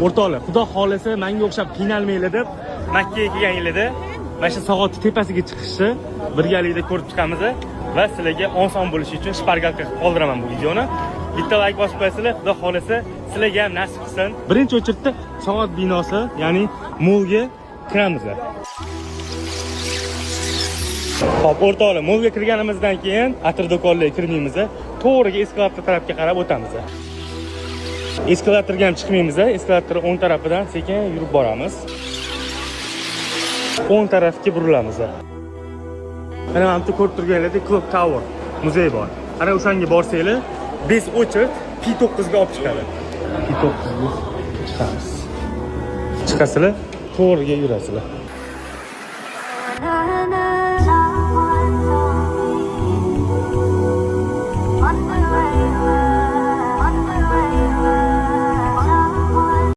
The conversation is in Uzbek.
O'rtoqlar, xudo xolisa menga o'xshab qiynalmaylar deb Makkaga kelgan yilida mana shu Sag'oti tepasiga chiqishni birgalikda ko'rib chiqamiz va sizlarga oson bo'lishi uchun shpargalka qilib qoldiraman bu videoni. Bitta like bosib qo'yasizlar, xudo xolisa sizlarga ham nasib qilsin. Birinchi o'chirda Sag'ot binosi, ya'ni molga kiramiz. Xo'p, o'rtoqlar, molga kirganimizdan keyin atir do'konlarga kirmaymiz, to'g'riga eskalator tarafga qarab o'tamiz. Eskalatorga ham chiqmaymiz, eskalator o'ng tarafidan sekin yurib boramiz. O'ng tarafga burilamiz. Mana bu ko'rib turganlaringizdek Clock Tower muzey bor. Ana o'shanga borsanglar, biz o'chib P9 ga olib chiqadi. P9 ga chiqamiz. Chiqasizlar, to'g'riga yurasizlar.